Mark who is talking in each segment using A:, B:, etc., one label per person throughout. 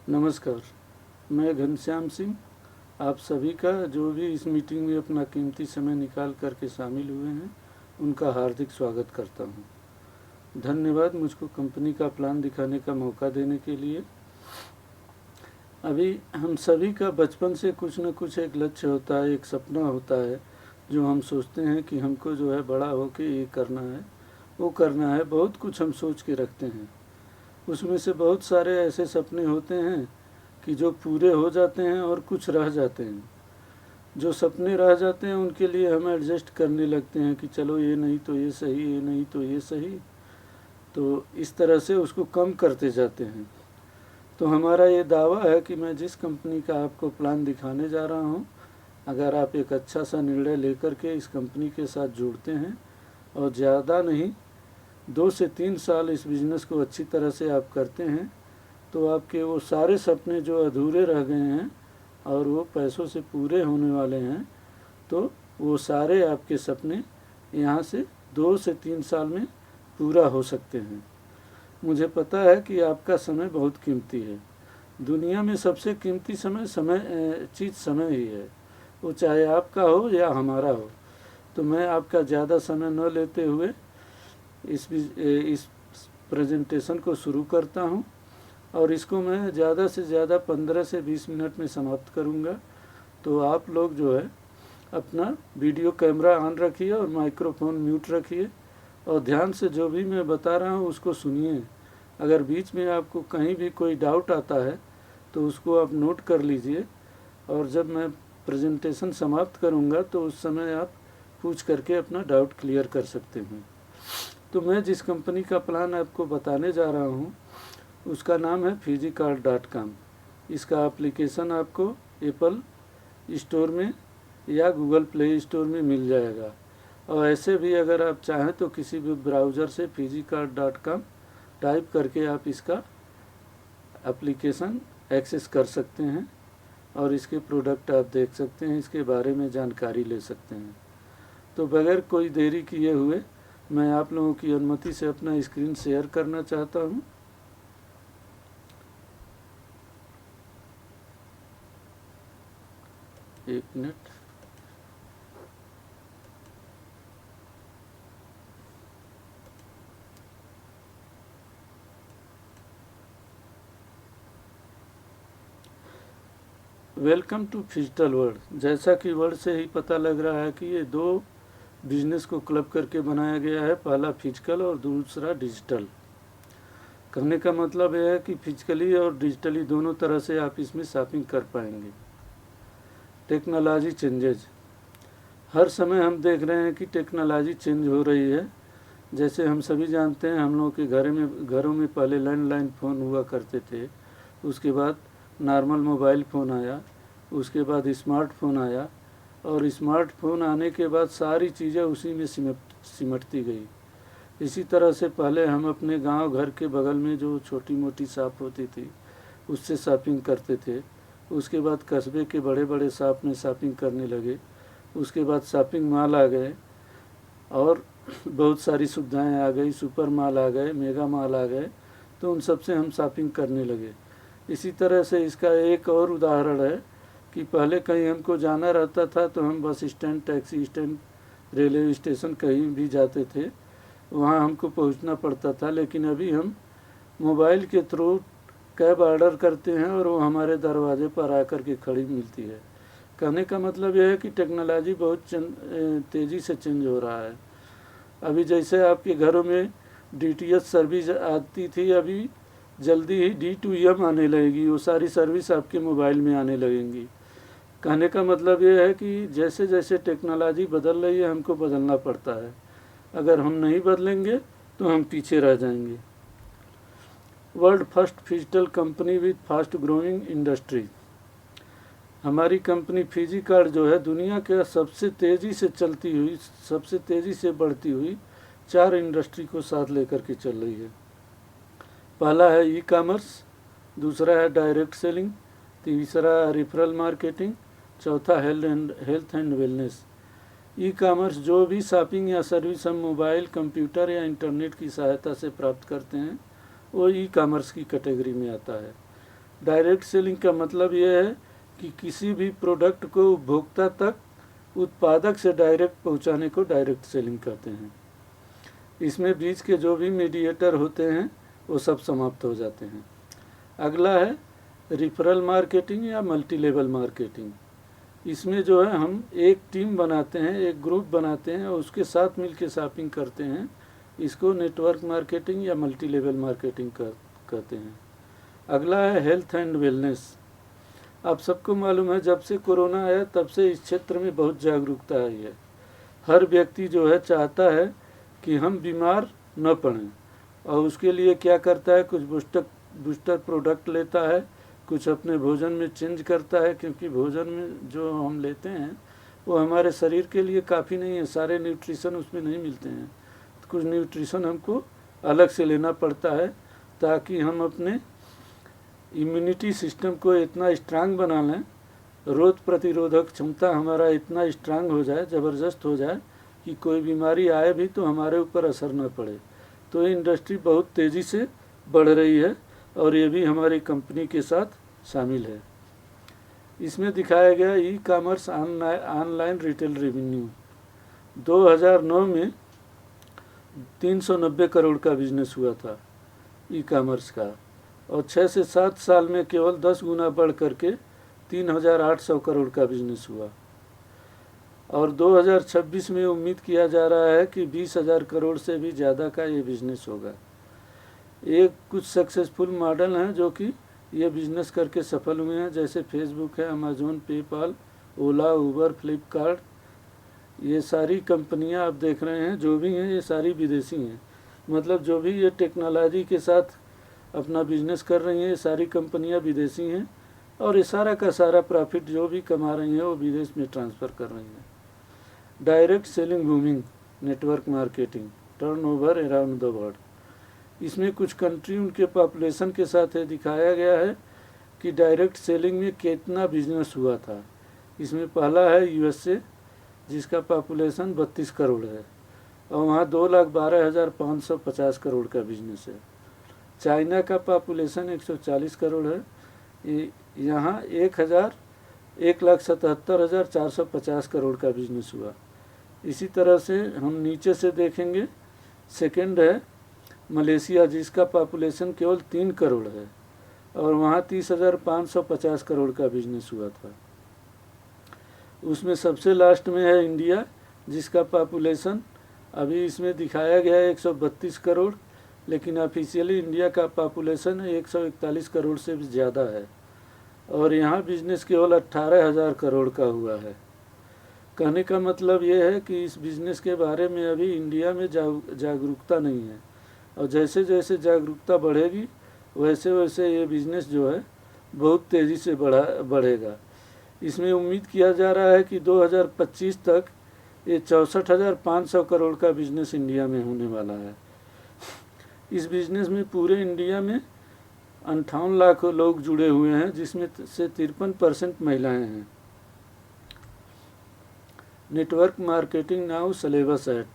A: नमस्कार, मैं घनश्याम सिंह आप सभी का जो भी इस मीटिंग में अपना कीमती समय निकाल करके शामिल हुए हैं उनका हार्दिक स्वागत करता हूं। धन्यवाद मुझको कंपनी का प्लान दिखाने का मौका देने के लिए। अभी हम सभी का बचपन से कुछ न कुछ एक लक्ष्य होता है, एक सपना होता है जो हम सोचते हैं कि हमको जो है बड़ा होके ये करना है, वो करना है। बहुत कुछ हम सोच के रखते हैं। उसमें से बहुत सारे ऐसे सपने होते हैं कि जो पूरे हो जाते हैं और कुछ रह जाते हैं। जो सपने रह जाते हैं उनके लिए हम एडजस्ट करने लगते हैं कि चलो ये नहीं तो ये सही, ये नहीं तो ये सही, तो इस तरह से उसको कम करते जाते हैं। तो हमारा ये दावा है कि मैं जिस कंपनी का आपको प्लान दिखाने जा रहा हूँ, अगर आप एक अच्छा सा निर्णय लेकर के इस कंपनी के साथ जुड़ते हैं और ज़्यादा नहीं 2 से 3 साल इस बिज़नेस को अच्छी तरह से आप करते हैं, तो आपके वो सारे सपने जो अधूरे रह गए हैं और वो पैसों से पूरे होने वाले हैं, तो वो सारे आपके सपने यहाँ से 2 से 3 साल में पूरा हो सकते हैं। मुझे पता है कि आपका समय बहुत कीमती है। दुनिया में सबसे कीमती चीज़ समय ही है, वो चाहे आपका हो या हमारा हो। तो मैं आपका ज़्यादा समय न लेते हुए इस प्रेजेंटेशन को शुरू करता हूँ और इसको मैं ज़्यादा से ज़्यादा 15 से 20 मिनट में समाप्त करूँगा। तो आप लोग जो है अपना वीडियो कैमरा ऑन रखिए और माइक्रोफोन म्यूट रखिए और ध्यान से जो भी मैं बता रहा हूँ उसको सुनिए। अगर बीच में आपको कहीं भी कोई डाउट आता है तो उसको आप नोट कर लीजिए और जब मैं प्रेजेंटेशन समाप्त करूँगा तो उस समय आप पूछ करके अपना डाउट क्लियर कर सकते हैं। तो मैं जिस कंपनी का प्लान आपको बताने जा रहा हूँ उसका नाम है fizicard.com। इसका एप्लीकेशन आपको एप्पल स्टोर में या गूगल प्ले स्टोर में मिल जाएगा और ऐसे भी अगर आप चाहें तो किसी भी ब्राउज़र से fizicard.com टाइप करके आप इसका एप्लीकेशन एक्सेस कर सकते हैं और इसके प्रोडक्ट आप देख सकते हैं, इसके बारे में जानकारी ले सकते हैं। तो बगैर कोई देरी किए हुए मैं आप लोगों की अनुमति से अपना स्क्रीन शेयर करना चाहता हूं। एक minute. Welcome to digital world. जैसा कि वर्ड से ही पता लग रहा है कि ये 2 बिजनेस को क्लब करके बनाया गया है, पहला फिजिकल और दूसरा डिजिटल। कहने का मतलब यह है कि फिजिकली और डिजिटली दोनों तरह से आप इसमें शॉपिंग कर पाएंगे। टेक्नोलॉजी चेंजेज, हर समय हम देख रहे हैं कि टेक्नोलॉजी चेंज हो रही है। जैसे हम सभी जानते हैं, हम लोगों के घरों में पहले लैंडलाइन फ़ोन हुआ करते थे, उसके बाद नॉर्मल मोबाइल फ़ोन आया, उसके बाद स्मार्टफोन आया और स्मार्टफोन आने के बाद सारी चीज़ें उसी में सिमटती गई। इसी तरह से पहले हम अपने गांव घर के बगल में जो छोटी मोटी शॉप होती थी उससे शॉपिंग करते थे। उसके बाद कस्बे के बड़े बड़े शॉप में शॉपिंग करने लगे। उसके बाद शॉपिंग मॉल आ गए और बहुत सारी सुविधाएं आ गई, सुपर मॉल आ गए, मेगा मॉल आ गए, तो उन सब से हम शॉपिंग करने लगे। इसी तरह से इसका एक और उदाहरण है कि पहले कहीं हमको जाना रहता था तो हम bus stand, taxi stand, railway station कहीं भी जाते थे, वहाँ हमको पहुँचना पड़ता था। लेकिन अभी हम मोबाइल के थ्रू कैब ऑर्डर करते हैं और वो हमारे दरवाजे पर आकर के खड़ी मिलती है। कहने का मतलब यह है कि टेक्नोलॉजी बहुत तेज़ी से चेंज हो रहा है। अभी जैसे आपके घरों में DTH सर्विस आती थी, अभी जल्दी ही D2M आने लगेगी। वो सारी सर्विस आपके मोबाइल में आने लगेंगी। कहने का मतलब ये है कि जैसे जैसे टेक्नोलॉजी बदल रही है हमको बदलना पड़ता है। अगर हम नहीं बदलेंगे तो हम पीछे रह जाएंगे। World first digital company with fast growing industry. हमारी कंपनी फिजिकार्ड जो है दुनिया के सबसे तेज़ी से चलती हुई, सबसे तेज़ी से बढ़ती हुई 4 इंडस्ट्री को साथ लेकर के चल रही है। पहला है ई कॉमर्स, दूसरा है डायरेक्ट सेलिंग, तीसरा रेफरल मार्केटिंग, चौथा health and wellness. E commerce जो भी शॉपिंग या सर्विस हम मोबाइल, कंप्यूटर या इंटरनेट की सहायता से प्राप्त करते हैं वो ई कॉमर्स की कैटेगरी में आता है। डायरेक्ट सेलिंग का मतलब ये है कि किसी भी प्रोडक्ट को उपभोक्ता तक उत्पादक से डायरेक्ट पहुंचाने को डायरेक्ट सेलिंग कहते हैं। इसमें बीच के जो भी मीडिएटर होते हैं वो सब समाप्त हो जाते हैं। अगला है रिफरल मार्केटिंग या मल्टी लेवल मार्केटिंग। इसमें जो है हम एक टीम बनाते हैं, एक ग्रुप बनाते हैं और उसके साथ मिलकर शॉपिंग करते हैं। इसको नेटवर्क मार्केटिंग या मल्टी लेवल मार्केटिंग कहते हैं। अगला है हेल्थ एंड वेलनेस। आप सबको मालूम है जब से कोरोना आया तब से इस क्षेत्र में बहुत जागरूकता आई है। हर व्यक्ति जो है चाहता है कि हम बीमार न पड़ें और उसके लिए क्या करता है, कुछ बूस्टर प्रोडक्ट लेता है, कुछ अपने भोजन में चेंज करता है, क्योंकि भोजन में जो हम लेते हैं वो हमारे शरीर के लिए काफ़ी नहीं है, सारे न्यूट्रिशन उसमें नहीं मिलते हैं। तो कुछ न्यूट्रिशन हमको अलग से लेना पड़ता है ताकि हम अपने इम्यूनिटी सिस्टम को इतना स्ट्रांग बना लें, रोग प्रतिरोधक क्षमता हमारा इतना स्ट्रांग हो जाए, ज़बरदस्त हो जाए कि कोई बीमारी आए भी तो हमारे ऊपर असर न पड़े। तो ये इंडस्ट्री बहुत तेज़ी से बढ़ रही है और ये भी हमारी कंपनी के साथ शामिल है। इसमें दिखाया गया e commerce online retail revenue 2009 में 390 करोड़ का बिजनेस हुआ था ई कॉमर्स का, और 6 से 7 साल में केवल 10 गुना बढ़ करके 3800 करोड़ का बिजनेस हुआ। और 2026 में उम्मीद किया जा रहा है कि 20,000 करोड़ से भी ज़्यादा का ये बिजनेस होगा। एक कुछ सक्सेसफुल मॉडल हैं जो कि ये बिजनेस करके सफल हुए हैं, जैसे फेसबुक है, अमेजोन, पेपाल, ओला, उबर, फ्लिपकार्ट। ये सारी कंपनियां आप देख रहे हैं जो भी हैं ये सारी विदेशी हैं। मतलब जो भी ये टेक्नोलॉजी के साथ अपना बिजनेस कर रही हैं ये सारी कंपनियां विदेशी हैं और ये सारा का सारा प्रॉफिट जो भी कमा रही हैं वो विदेश में ट्रांसफ़र कर रही हैं। Direct selling booming network marketing turnover around the world. इसमें कुछ कंट्री उनके पॉपुलेशन के साथ है दिखाया गया है कि डायरेक्ट सेलिंग में कितना बिजनेस हुआ था। इसमें पहला है यूएसए जिसका पॉपुलेशन 32 करोड़ है और वहाँ 2,12,550 करोड़ का बिजनेस है। चाइना का पॉपुलेशन 140 करोड़ है, यहाँ 1,77,450 करोड़ का बिजनेस हुआ। इसी तरह से हम नीचे से देखेंगे, सेकंड है मलेशिया जिसका पॉपुलेशन केवल 3 करोड़ है और वहाँ 30,550 करोड़ का बिजनेस हुआ था। उसमें सबसे लास्ट में है इंडिया जिसका पॉपुलेशन अभी इसमें दिखाया गया है 132 करोड़, लेकिन ऑफिशियली इंडिया का पॉपुलेशन 141 करोड़ से भी ज़्यादा है और यहाँ बिजनेस केवल 18,000 करोड़ का हुआ है। कहने का मतलब ये है कि इस बिज़नेस के बारे में अभी इंडिया में जागरूकता नहीं है और जैसे जैसे जागरूकता बढ़ेगी वैसे वैसे ये बिज़नेस जो है बहुत तेज़ी से बढ़ेगा। इसमें उम्मीद किया जा रहा है कि 2025 तक ये 64,500 करोड़ का बिज़नेस इंडिया में होने वाला है। इस बिज़नेस में पूरे इंडिया में 58 लाख लोग जुड़े हुए हैं जिसमें से 53% महिलाएं हैं। Network marketing now syllabus at.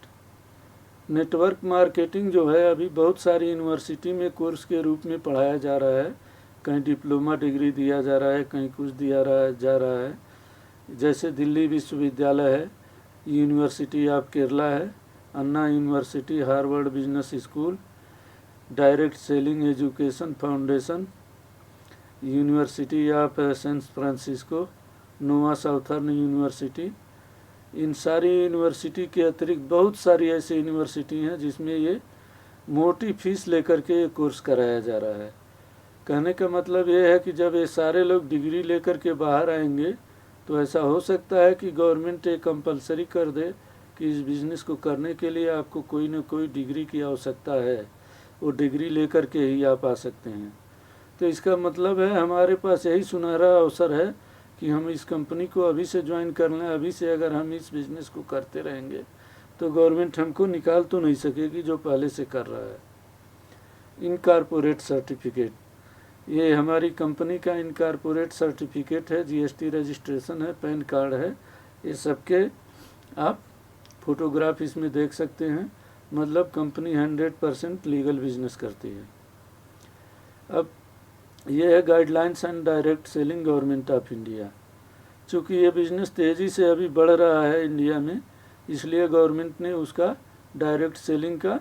A: Network marketing जो है अभी बहुत सारी यूनिवर्सिटी में कोर्स के रूप में पढ़ाया जा रहा है। कहीं डिप्लोमा डिग्री दिया जा रहा है, कहीं कुछ जा रहा है। जैसे दिल्ली विश्वविद्यालय है, यूनिवर्सिटी ऑफ केरला है, Anna university, Harvard business school, direct selling education foundation, university of San Francisco, Nova Southern university. इन सारी यूनिवर्सिटी के अतिरिक्त बहुत सारी ऐसी यूनिवर्सिटी हैं जिसमें ये मोटी फीस लेकर के ये कोर्स कराया जा रहा है। कहने का मतलब ये है कि जब ये सारे लोग डिग्री लेकर के बाहर आएंगे तो ऐसा हो सकता है कि गवर्नमेंट ये कंपलसरी कर दे कि इस बिज़नेस को करने के लिए आपको कोई ना कोई डिग्री की आवश्यकता है, वो डिग्री लेकर के ही आप आ सकते हैं। तो इसका मतलब है हमारे पास यही सुनहरा अवसर है कि हम इस कंपनी को अभी से ज्वाइन कर लें। अभी से अगर हम इस बिज़नेस को करते रहेंगे तो गवर्नमेंट हमको निकाल तो नहीं सकेगी जो पहले से कर रहा है। इनकॉर्पोरेट सर्टिफिकेट, ये हमारी कंपनी का इनकॉर्पोरेट सर्टिफिकेट है, जीएसटी रजिस्ट्रेशन है, पैन कार्ड है, ये सबके आप फोटोग्राफ इसमें देख सकते हैं। मतलब कंपनी 100% लीगल बिजनेस करती है। अब ये है guidelines and direct selling government of India. चूँकि ये बिज़नेस तेज़ी से अभी बढ़ रहा है इंडिया में, इसलिए गवर्नमेंट ने उसका डायरेक्ट सेलिंग का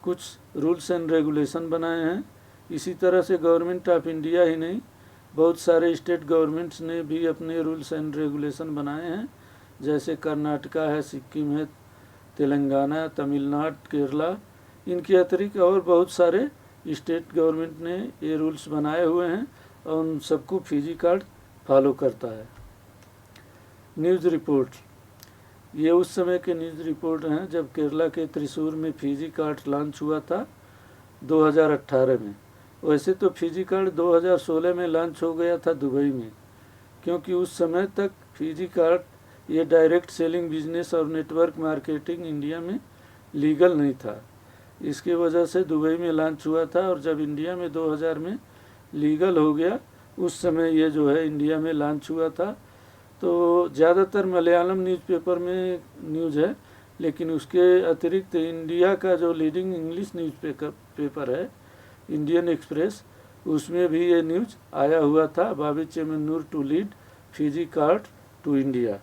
A: कुछ रूल्स एंड रेगुलेशन बनाए हैं। इसी तरह से गवर्नमेंट ऑफ इंडिया ही नहीं, बहुत सारे स्टेट गवर्नमेंट्स ने भी अपने रूल्स एंड रेगुलेशन बनाए हैं, जैसे कर्नाटका है, सिक्किम है, तेलंगाना, तमिलनाडु, केरला। इनके अतिरिक्त और बहुत सारे स्टेट गवर्नमेंट ने ये रूल्स बनाए हुए हैं और उन सबको फिजी कार्ड फॉलो करता है। न्यूज़ रिपोर्ट, ये उस समय के न्यूज़ रिपोर्ट हैं जब केरला के त्रिशूर में फिजी कार्ड लॉन्च हुआ था 2018 में। वैसे तो फिजी कार्ड 2016 में लॉन्च हो गया था दुबई में, क्योंकि उस समय तक फिजी कार्ड ये डायरेक्ट सेलिंग बिजनेस और नेटवर्क मार्केटिंग इंडिया में लीगल नहीं था। इसके वजह से दुबई में लॉन्च हुआ था और जब इंडिया में 2000 में लीगल हो गया, उस समय ये जो है इंडिया में लॉन्च हुआ था। तो ज़्यादातर मलयालम न्यूज़पेपर में न्यूज़ है, लेकिन उसके अतिरिक्त इंडिया का जो लीडिंग इंग्लिश पेपर है इंडियन एक्सप्रेस, उसमें भी ये न्यूज़ आया हुआ था। Boby Chemmanur to lead Fiji card to India.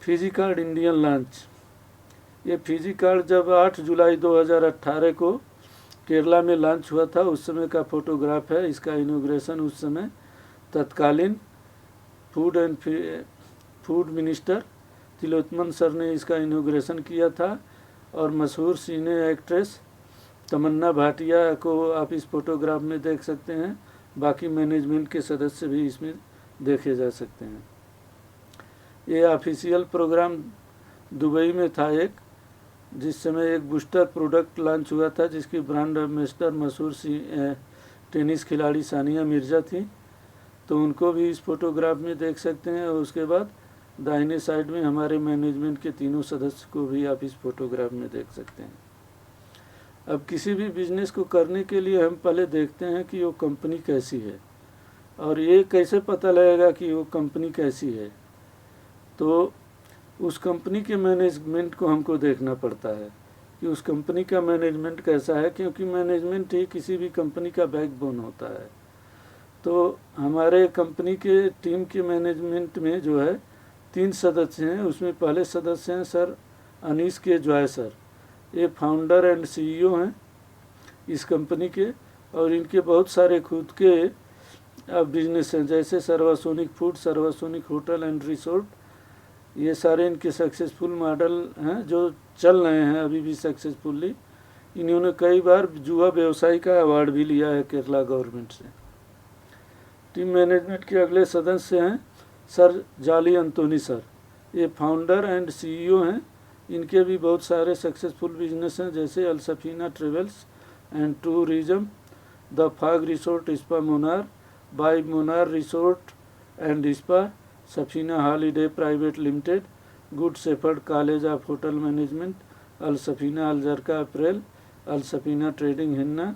A: Fiji card Indian launch, ये फिजी कार्ड जब 8 जुलाई 2018 को केरला में लॉन्च हुआ था, उस समय का फोटोग्राफ है। इसका इनॉग्रेशन उस समय तत्कालीन फूड मिनिस्टर तिलोत्तमन सर ने इसका इनॉग्रेशन किया था और मशहूर सिने एक्ट्रेस तमन्ना भाटिया को आप इस फोटोग्राफ में देख सकते हैं। बाकी मैनेजमेंट के सदस्य भी इसमें देखे जा सकते हैं। ये ऑफिशियल प्रोग्राम दुबई में था एक, जिस समय एक बूस्टर प्रोडक्ट लॉन्च हुआ था जिसकी ब्रांड एम्बेसडर मशहूर टेनिस खिलाड़ी सानिया मिर्ज़ा थी। तो उनको भी इस फोटोग्राफ में देख सकते हैं। और उसके बाद दाहिने साइड में हमारे मैनेजमेंट के तीनों सदस्य को भी आप इस फोटोग्राफ में देख सकते हैं। अब किसी भी बिजनेस को करने के लिए हम पहले देखते हैं कि वो कंपनी कैसी है, और ये कैसे पता लगेगा कि वो कंपनी कैसी है। तो उस कंपनी के मैनेजमेंट को हमको देखना पड़ता है कि उस कंपनी का मैनेजमेंट कैसा है, क्योंकि मैनेजमेंट ही किसी भी कंपनी का बैकबोन होता है। तो हमारे कंपनी के टीम के मैनेजमेंट में जो है 3 सदस्य हैं। उसमें पहले सदस्य हैं सर अनीस के जॉय सर। ये फाउंडर एंड सीईओ हैं इस कंपनी के, और इनके बहुत सारे खुद के बिजनेस हैं, जैसे सर्वासोनिक फूड, सर्वासोनिक होटल एंड रिसोर्ट। ये सारे इनके सक्सेसफुल मॉडल हैं जो चल रहे हैं अभी भी सक्सेसफुली। इन्होंने कई बार जुआ व्यवसायी का अवार्ड भी लिया है केरला गवर्नमेंट से। टीम मैनेजमेंट के अगले सदस्य हैं सर जाली अंतोनी सर। ये फाउंडर एंड सीईओ हैं। इनके भी बहुत सारे सक्सेसफुल बिजनेस हैं, जैसे Alsafina travels and tourism, the Fog resort spa Munnar, बाई Munnar resort and spa, Safina holiday private limited, good shepherd college of hotel management, Alsafina अलजरका अप्रैल, अलसफीना ट्रेडिंग हिन्ना।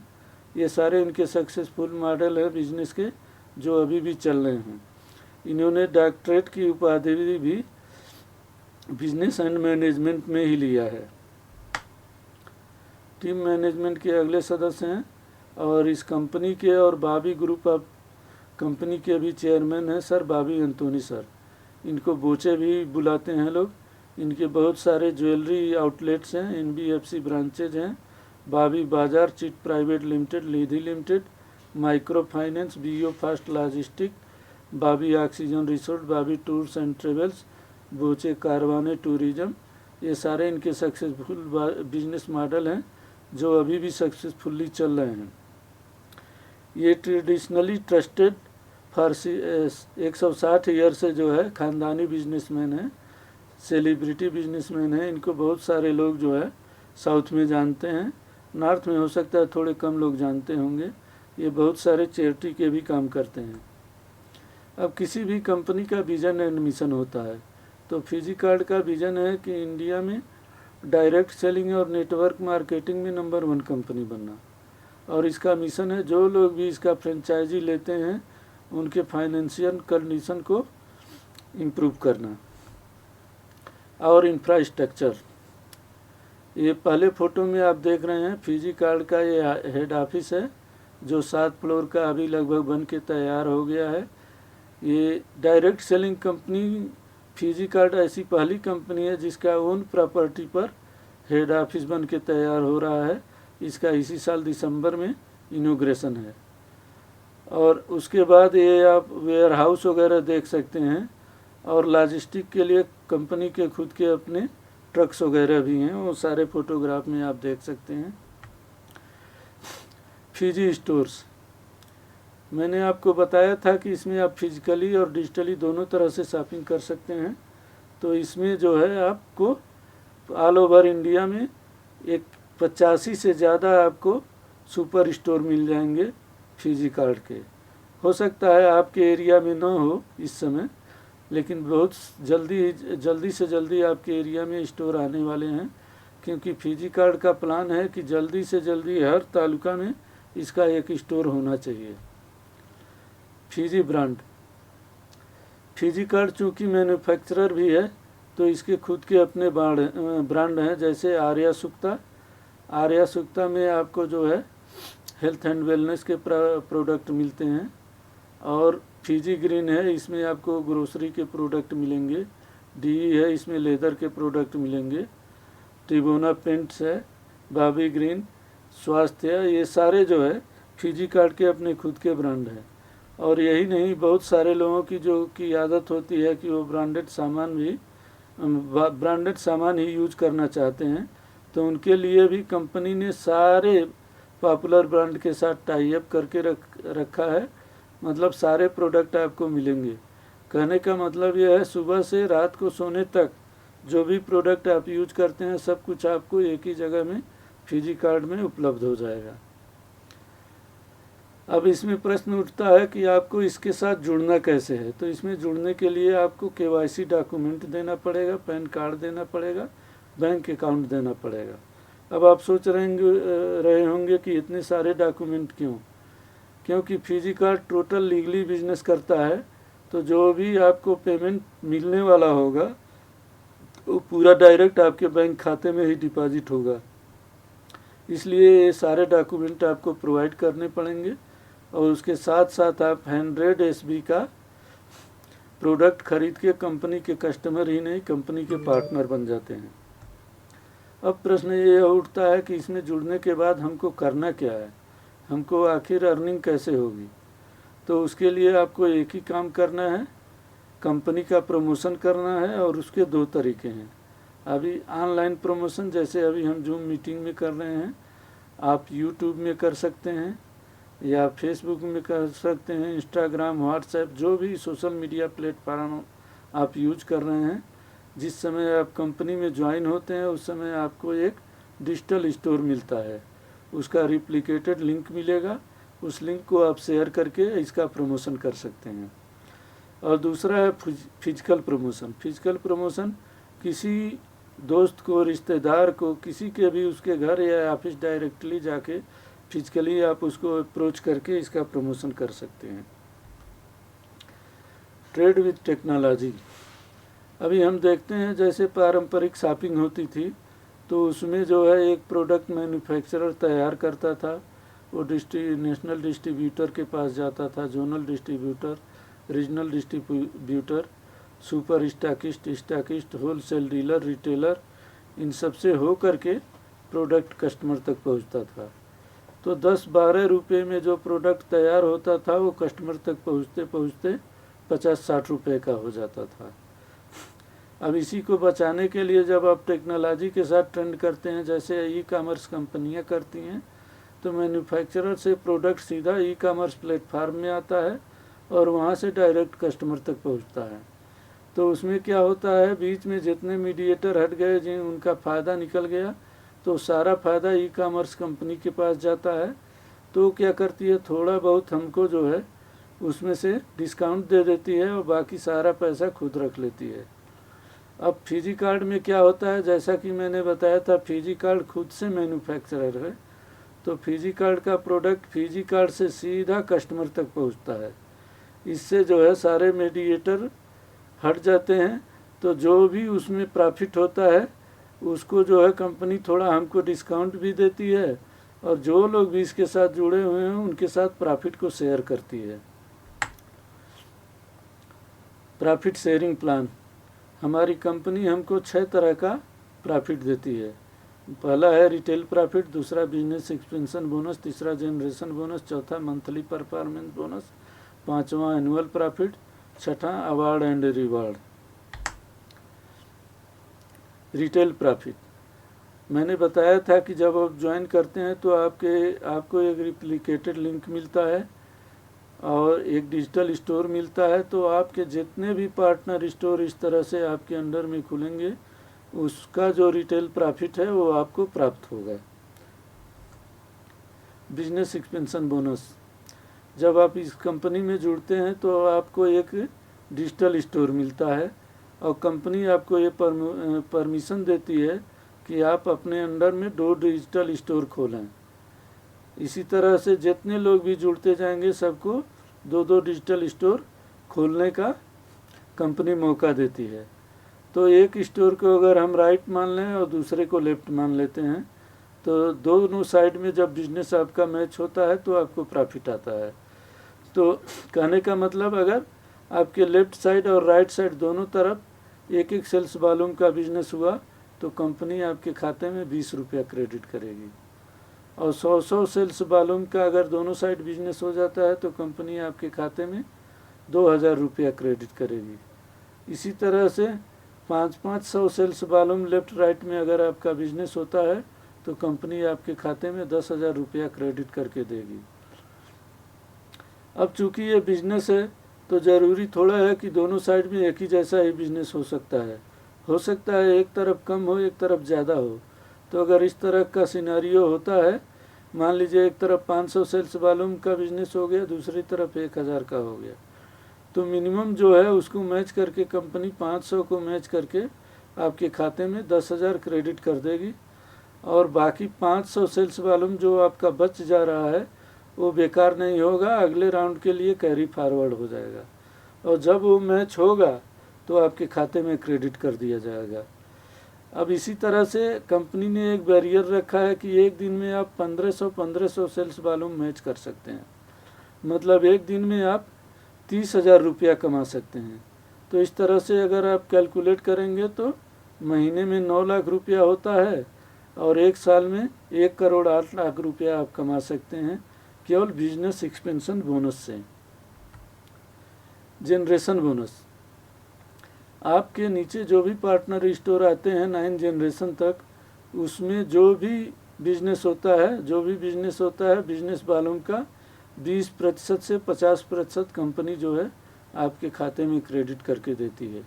A: ये सारे इनके सक्सेसफुल मॉडल हैं बिजनेस के, जो अभी भी चल रहे हैं। इन्होंने डॉक्टरेट की उपाधि भी बिजनेस एंड मैनेजमेंट में ही लिया है। टीम मैनेजमेंट के अगले सदस्य हैं और इस कंपनी के और बाबी ग्रुप ऑफ कंपनी के भी चेयरमैन हैं सर बाबी अंतोनी सर। इनको बोचे भी बुलाते हैं लोग। इनके बहुत सारे ज्वेलरी आउटलेट्स हैं, NBFC ब्रांचेज हैं, Boby Bazaar chit private limited, लीधी limited, micro finance, BO fast logistic, Boby oxygen resort, Boby tours and travels, Boche कारवाने टूरिज्म। ये सारे इनके सक्सेसफुल बिजनेस मॉडल हैं जो अभी भी सक्सेसफुली चल रहे हैं। ये ट्रेडिशनली ट्रस्टेड फॉर 160 ईयर से जो है ख़ानदानी बिजनेसमैन है, सेलिब्रिटी बिजनेसमैन है। इनको बहुत सारे लोग जो है साउथ में जानते हैं, नॉर्थ में हो सकता है थोड़े कम लोग जानते होंगे। ये बहुत सारे चैरिटी के भी काम करते हैं। अब किसी भी कंपनी का विज़न एंड मिशन होता है, तो फिजी कार्ड का विज़न है कि इंडिया में डायरेक्ट सेलिंग और नेटवर्क मार्केटिंग में नंबर 1 कंपनी बनना, और इसका मिशन है जो लोग भी इसका फ्रेंचाइजी लेते हैं उनके फाइनेंशियल कंडीशन को इम्प्रूव करना। और इंफ्रास्ट्रक्चर, ये पहले फ़ोटो में आप देख रहे हैं फिजी कार्ड का ये हेड ऑफिस है जो 7 फ्लोर का अभी लगभग बन के तैयार हो गया है। ये डायरेक्ट सेलिंग कंपनी फिजिकार्ट ऐसी पहली कंपनी है जिसका ओन प्रॉपर्टी पर हेड ऑफिस बन के तैयार हो रहा है। इसका इसी साल दिसंबर में इनॉग्रेशन है। और उसके बाद ये आप वेयर हाउस वगैरह देख सकते हैं, और लॉजिस्टिक के लिए कंपनी के खुद के अपने ट्रक्स वगैरह भी हैं, वो सारे फोटोग्राफ में आप देख सकते हैं। फिजी स्टोर्स, मैंने आपको बताया था कि इसमें आप फिजिकली और डिजिटली दोनों तरह से शॉपिंग कर सकते हैं। तो इसमें जो है आपको ऑल ओवर इंडिया में 85 से ज़्यादा आपको सुपर स्टोर मिल जाएंगे फिजिकार्ट के। हो सकता है आपके एरिया में ना हो इस समय, लेकिन बहुत जल्दी से जल्दी आपके एरिया में स्टोर आने वाले हैं, क्योंकि फिजिकार्ट का प्लान है कि जल्दी से जल्दी हर तालुका में इसका एक स्टोर होना चाहिए। फिजी ब्रांड, फिजिकार्ट चूँकि मैन्युफैक्चरर भी है तो इसके खुद के अपने ब्रांड हैं, जैसे आर्या सुक्ता में आपको जो है हेल्थ एंड वेलनेस के प्रोडक्ट मिलते हैं। और फिजी ग्रीन है, इसमें आपको ग्रोसरी के प्रोडक्ट मिलेंगे। डी है, इसमें लेदर के प्रोडक्ट मिलेंगे। ट्रिबोना पेंट्स है, बाबी ग्रीन, स्वास्थ्य, ये सारे जो है फिजिकार्ट के अपने खुद के ब्रांड हैं। और यही नहीं, बहुत सारे लोगों की जो की आदत होती है कि वो ब्रांडेड सामान ही यूज करना चाहते हैं, तो उनके लिए भी कंपनी ने सारे पॉपुलर ब्रांड के साथ टाई अप करके रखा है। मतलब सारे प्रोडक्ट आपको मिलेंगे। कहने का मतलब यह है, सुबह से रात को सोने तक जो भी प्रोडक्ट आप यूज करते हैं सब कुछ आपको एक ही जगह में फिजिकार्ट में उपलब्ध हो जाएगा। अब इसमें प्रश्न उठता है कि आपको इसके साथ जुड़ना कैसे है। तो इसमें जुड़ने के लिए आपको KYC डॉक्यूमेंट देना पड़ेगा, पैन कार्ड देना पड़ेगा, बैंक अकाउंट देना पड़ेगा। अब आप सोच रहे होंगे कि इतने सारे डॉक्यूमेंट क्यों? क्योंकि फिजिकार्ट टोटल लीगली बिजनेस करता है, तो जो भी आपको पेमेंट मिलने वाला होगा वो पूरा डायरेक्ट आपके बैंक खाते में ही डिपॉजिट होगा। इसलिए ये सारे डॉक्यूमेंट आपको प्रोवाइड करने पड़ेंगे। और उसके साथ साथ आप 100 SB का प्रोडक्ट खरीद के कंपनी के कस्टमर ही नहीं, कंपनी के पार्टनर बन जाते हैं। अब प्रश्न ये उठता है कि इसमें जुड़ने के बाद हमको करना क्या है, हमको आखिर अर्निंग कैसे होगी। तो उसके लिए आपको एक ही काम करना है, कंपनी का प्रमोशन करना है। और उसके 2 तरीके हैं। अभी ऑनलाइन प्रमोशन, जैसे अभी हम जूम मीटिंग में कर रहे हैं, आप यूट्यूब में कर सकते हैं या फेसबुक में कर सकते हैं, इंस्टाग्राम, व्हाट्सएप, जो भी सोशल मीडिया प्लेटफॉर्म आप यूज कर रहे हैं। जिस समय आप कंपनी में ज्वाइन होते हैं उस समय आपको एक डिजिटल स्टोर मिलता है, उसका रिप्लिकेटेड लिंक मिलेगा। उस लिंक को आप शेयर करके इसका प्रमोशन कर सकते हैं। और दूसरा है फिजिकल प्रमोशन। फिजिकल प्रमोशन किसी दोस्त को, रिश्तेदार को, किसी के भी उसके घर या ऑफिस डायरेक्टली जाके फिजिकली आप उसको अप्रोच करके इसका प्रमोशन कर सकते हैं। ट्रेड विद टेक्नोलॉजी, अभी हम देखते हैं जैसे पारंपरिक शॉपिंग होती थी तो उसमें जो है एक प्रोडक्ट मैन्युफैक्चरर तैयार करता था, वो नेशनल डिस्ट्रीब्यूटर के पास जाता था, zonal distributor, regional distributor, super stockist, wholesale dealer, retailer, इन सब से हो करके प्रोडक्ट कस्टमर तक पहुंचता था। तो 10-12 रुपये में जो प्रोडक्ट तैयार होता था वो कस्टमर तक पहुंचते पहुंचते 50-60 रुपये का हो जाता था। अब इसी को बचाने के लिए जब आप टेक्नोलॉजी के साथ ट्रेंड करते हैं, जैसे ई-कॉमर्स कंपनियां करती हैं, तो मैन्युफैक्चरर से प्रोडक्ट सीधा ई-कॉमर्स प्लेटफार्म में आता है और वहां से डायरेक्ट कस्टमर तक पहुंचता है। तो उसमें क्या होता है, बीच में जितने मीडिएटर हट गए, जिन उनका फ़ायदा निकल गया, तो सारा फ़ायदा ई-कॉमर्स कंपनी के पास जाता है। तो क्या करती है, थोड़ा बहुत हमको जो है उसमें से डिस्काउंट दे देती है और बाकी सारा पैसा खुद रख लेती है। अब फिजिकार्ट में क्या होता है, जैसा कि मैंने बताया था, फिजिकार्ट खुद से मैन्युफैक्चरर है, तो फिजिकार्ट का प्रोडक्ट फिजिकार्ट से सीधा कस्टमर तक पहुंचता है। इससे जो है सारे मीडिएटर हट जाते हैं। तो जो भी उसमें प्रॉफिट होता है उसको जो है कंपनी थोड़ा हमको डिस्काउंट भी देती है और जो लोग भी इसके साथ जुड़े हुए हैं उनके साथ प्रॉफिट को शेयर करती है। प्रॉफिट शेयरिंग प्लान, हमारी कंपनी हमको 6 तरह का प्रॉफिट देती है। पहला है रिटेल प्रॉफिट, दूसरा बिजनेस एक्सपेंशन बोनस, तीसरा जनरेशन बोनस, चौथा मंथली परफॉर्मेंस बोनस, पांचवा एनुअल प्रॉफिट, छठा award and reward. Retail profit, मैंने बताया था कि जब आप ज्वाइन करते हैं तो आपको एक रिप्लिकेटेड लिंक मिलता है और एक डिजिटल स्टोर मिलता है। तो आपके जितने भी पार्टनर स्टोर इस तरह से आपके अंडर में खुलेंगे उसका जो रिटेल प्रॉफिट है वो आपको प्राप्त होगा। बिजनेस एक्सपेंशन बोनस, जब आप इस कंपनी में जुड़ते हैं तो आपको एक डिजिटल स्टोर मिलता है और कंपनी आपको ये परमिशन देती है कि आप अपने अंडर में 2 डिजिटल स्टोर खोलें। इसी तरह से जितने लोग भी जुड़ते जाएंगे सबको 2-2 डिजिटल स्टोर खोलने का कंपनी मौका देती है। तो एक स्टोर को अगर हम राइट मान लें और दूसरे को लेफ्ट मान लेते हैं तो दोनों साइड में जब बिजनेस आपका मैच होता है तो आपको प्रॉफिट आता है। तो कहने का मतलब अगर आपके लेफ्ट साइड और राइट साइड दोनों तरफ एक एक सेल्स वॉल्यूम का बिजनेस हुआ तो कंपनी आपके खाते में 20 रुपया क्रेडिट करेगी, और 100 सेल्स वॉल्यूम का अगर दोनों साइड बिजनेस हो जाता है तो कंपनी आपके खाते में 2000 रुपया क्रेडिट करेगी। इसी तरह से 500 सेल्स वॉल्यूम लेफ्ट राइट में अगर आपका बिजनेस होता है तो कंपनी आपके खाते में 10,000 रुपया क्रेडिट करके देगी। अब चूंकि ये बिजनेस है तो ज़रूरी थोड़ा है कि दोनों साइड में एक ही जैसा ही बिजनेस हो सकता है एक तरफ कम हो एक तरफ ज़्यादा हो। तो अगर इस तरह का सिनेरियो होता है, मान लीजिए एक तरफ 500 सेल्स वॉल्यूम का बिजनेस हो गया, दूसरी तरफ 1000 का हो गया, तो मिनिमम जो है उसको मैच करके कंपनी 500 को मैच करके आपके खाते में 10,000 क्रेडिट कर देगी और बाकी 500 सेल्स वॉल्यूम जो आपका बच जा रहा है वो बेकार नहीं होगा, अगले राउंड के लिए कैरी फॉरवर्ड हो जाएगा और जब वो मैच होगा तो आपके खाते में क्रेडिट कर दिया जाएगा। अब इसी तरह से कंपनी ने एक बैरियर रखा है कि एक दिन में आप 1500 सेल्स वॉल्यूम मैच कर सकते हैं, मतलब एक दिन में आप 30,000 रुपया कमा सकते हैं। तो इस तरह से अगर आप कैलकुलेट करेंगे तो महीने में 9 लाख रुपया होता है और एक साल में 1 करोड़ 8 लाख रुपया आप कमा सकते हैं केवल बिजनेस एक्सपेंशन बोनस से। जनरेशन बोनस, आपके नीचे जो भी पार्टनर स्टोर आते हैं 9 जनरेशन तक, उसमें जो भी बिजनेस होता है बिजनेस वॉल्यूम का 20% से 50% कंपनी जो है आपके खाते में क्रेडिट करके देती है।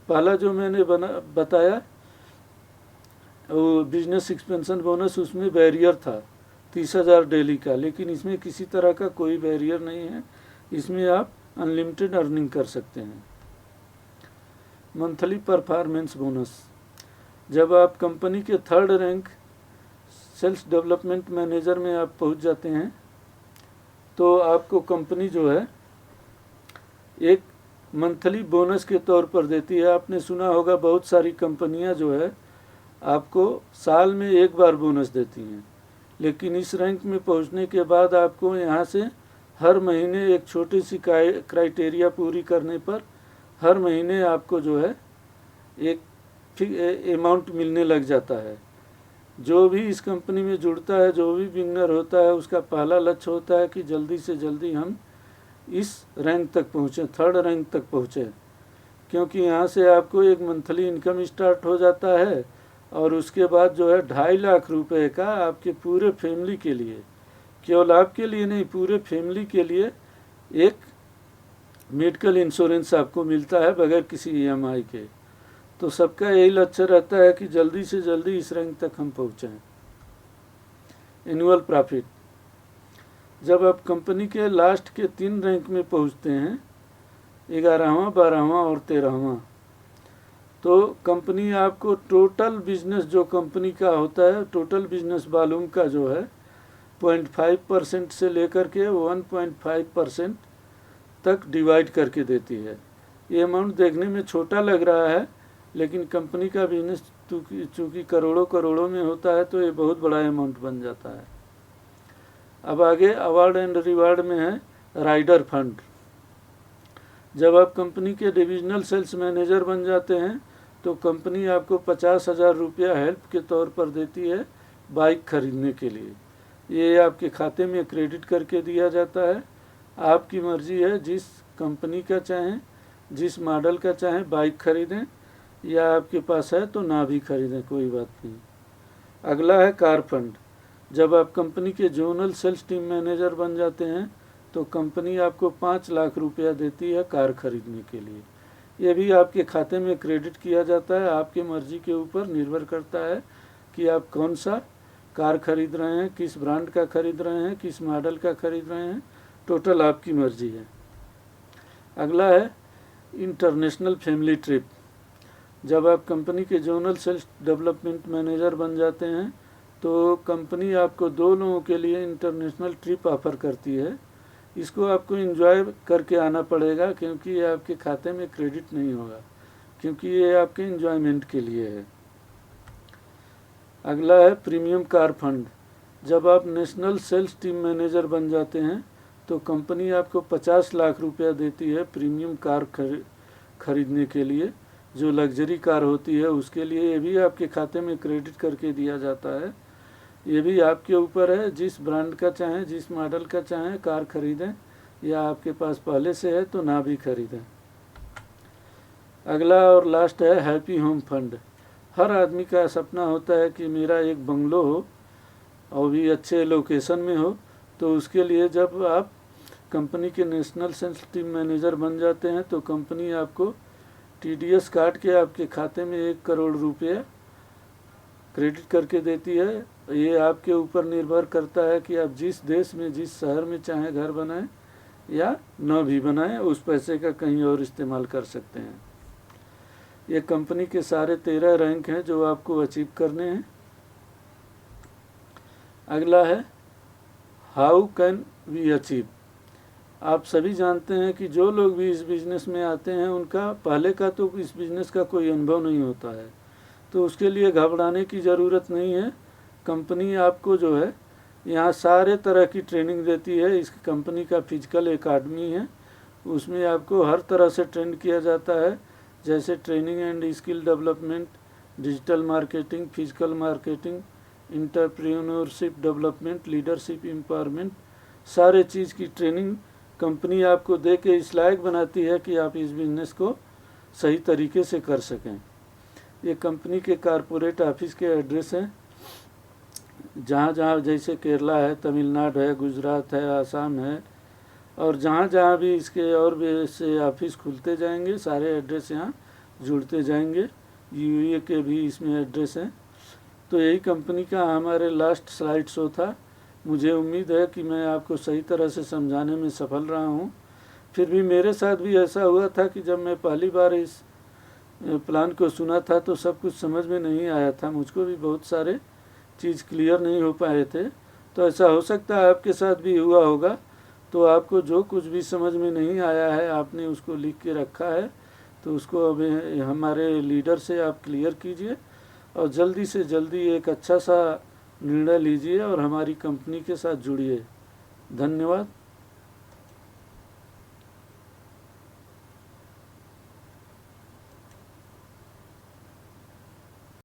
A: पहला जो मैंने बताया वो बिजनेस एक्सपेंशन बोनस, उसमें बैरियर था 30,000 डेली का, लेकिन इसमें किसी तरह का कोई बैरियर नहीं है, इसमें आप अनलिमिटेड अर्निंग कर सकते हैं। मंथली परफॉर्मेंस बोनस, जब आप कंपनी के 3rd rank sales development manager में आप पहुंच जाते हैं तो आपको कंपनी जो है एक मंथली बोनस के तौर पर देती है। आपने सुना होगा बहुत सारी कंपनियां जो है आपको साल में एक बार बोनस देती हैं, लेकिन इस रैंक में पहुंचने के बाद आपको यहां से हर महीने एक छोटी सी क्राइटेरिया पूरी करने पर हर महीने आपको जो है एक अमाउंट मिलने लग जाता है। जो भी इस कंपनी में जुड़ता है, जो भी बिगनर होता है, उसका पहला लक्ष्य होता है कि जल्दी से जल्दी हम इस रैंक तक पहुँचें, 3rd रैंक तक पहुँचें, क्योंकि यहाँ से आपको एक मंथली इनकम स्टार्ट हो जाता है और उसके बाद जो है 2.5 लाख रुपए का आपके पूरे फैमिली के लिए, केवल आपके लिए नहीं पूरे फैमिली के लिए एक मेडिकल इंश्योरेंस आपको मिलता है बगैर किसी EMI के। तो सबका यही लक्ष्य रहता है कि जल्दी से जल्दी इस रैंक तक हम पहुँचें। एनुअल प्रॉफिट, जब आप कंपनी के लास्ट के 3 रैंक में पहुँचते हैं 11वां, 12वां और 13वां, तो कंपनी आपको टोटल बिजनेस जो कंपनी का होता है, टोटल बिजनेस वॉल्यूम का जो है 0.5% से लेकर के 1.5% तक डिवाइड करके देती है। ये अमाउंट देखने में छोटा लग रहा है, लेकिन कंपनी का बिजनेस चूँकि करोड़ों में होता है तो ये बहुत बड़ा अमाउंट बन जाता है। अब आगे अवार्ड एंड रिवार्ड में है राइडर फंड। जब आप कंपनी के डिविजनल सेल्स मैनेजर बन जाते हैं तो कंपनी आपको 50,000 रुपया हेल्प के तौर पर देती है बाइक खरीदने के लिए। ये आपके खाते में क्रेडिट करके दिया जाता है। आपकी मर्जी है, जिस कंपनी का चाहें, जिस मॉडल का चाहें बाइक खरीदें, या आपके पास है तो ना भी खरीदें, कोई बात नहीं। अगला है कार फंड। जब आप कंपनी के जोनल सेल्स टीम मैनेजर बन जाते हैं तो कंपनी आपको 5 लाख रुपया देती है कार खरीदने के लिए। ये भी आपके खाते में क्रेडिट किया जाता है। आपकी मर्जी के ऊपर निर्भर करता है कि आप कौन सा कार खरीद रहे हैं, किस ब्रांड का खरीद रहे हैं, किस मॉडल का खरीद रहे हैं, टोटल आपकी मर्जी है। अगला है इंटरनेशनल फैमिली ट्रिप। जब आप कंपनी के जोनल सेल्स डेवलपमेंट मैनेजर बन जाते हैं तो कंपनी आपको 2 लोगों के लिए इंटरनेशनल ट्रिप ऑफर करती है। इसको आपको एंजॉय करके आना पड़ेगा, क्योंकि ये आपके खाते में क्रेडिट नहीं होगा, क्योंकि ये आपके एंजॉयमेंट के लिए है। अगला है प्रीमियम कार फंड। जब आप नेशनल सेल्स टीम मैनेजर बन जाते हैं तो कंपनी आपको 50 लाख रुपया देती है प्रीमियम कार खरीदने के लिए। जो लग्जरी कार होती है उसके लिए ये भी आपके खाते में क्रेडिट करके दिया जाता है। ये भी आपके ऊपर है, जिस ब्रांड का चाहें, जिस मॉडल का चाहें कार खरीदें, या आपके पास पहले से है तो ना भी खरीदें। अगला और लास्ट है हैप्पी होम फंड। हर आदमी का सपना होता है कि मेरा एक बंगलो हो और भी अच्छे लोकेशन में हो। तो उसके लिए जब आप कंपनी के नेशनल सेल्स टीम मैनेजर बन जाते हैं तो कंपनी आपको TDS काट के आपके खाते में 1 करोड़ रुपया क्रेडिट करके देती है। ये आपके ऊपर निर्भर करता है कि आप जिस देश में, जिस शहर में चाहें घर बनाएं या न भी बनाएं, उस पैसे का कहीं और इस्तेमाल कर सकते हैं। ये कंपनी के सारे 13 रैंक हैं जो आपको अचीव करने हैं। अगला है हाउ कैन वी अचीव। आप सभी जानते हैं कि जो लोग भी इस बिज़नेस में आते हैं उनका पहले का तो इस बिज़नेस का कोई अनुभव नहीं होता है, तो उसके लिए घबराने की ज़रूरत नहीं है। कंपनी आपको जो है यहाँ सारे तरह की ट्रेनिंग देती है। इस कंपनी का फिजिकल एकेडमी है, उसमें आपको हर तरह से ट्रेन किया जाता है, जैसे training and skill development, digital marketing, physical marketing, entrepreneurship development, leadership empowerment, सारे चीज़ की ट्रेनिंग कंपनी आपको दे के इस लायक बनाती है कि आप इस बिज़नेस को सही तरीके से कर सकें। ये कंपनी के कारपोरेट ऑफिस के एड्रेस हैं, जहाँ जहाँ जैसे केरला है, तमिलनाडु है, गुजरात है, आसाम है, और जहाँ जहाँ भी इसके और भी ऐसे ऑफिस खुलते जाएंगे, सारे एड्रेस यहाँ जुड़ते जाएंगे। UAE के भी इसमें एड्रेस हैं। तो यही कंपनी का हमारे लास्ट स्लाइड शो था। मुझे उम्मीद है कि मैं आपको सही तरह से समझाने में सफल रहा हूँ। फिर भी मेरे साथ भी ऐसा हुआ था कि जब मैं पहली बार इस प्लान को सुना था तो सब कुछ समझ में नहीं आया था, मुझको भी बहुत सारे चीज़ क्लियर नहीं हो पाए थे। तो ऐसा हो सकता है आपके साथ भी हुआ होगा। तो आपको जो कुछ भी समझ में नहीं आया है, आपने उसको लिख के रखा है, तो उसको अब हमारे लीडर से आप क्लियर कीजिए और जल्दी से जल्दी एक अच्छा सा निर्णय लीजिए और हमारी कंपनी के साथ जुड़िए। धन्यवाद।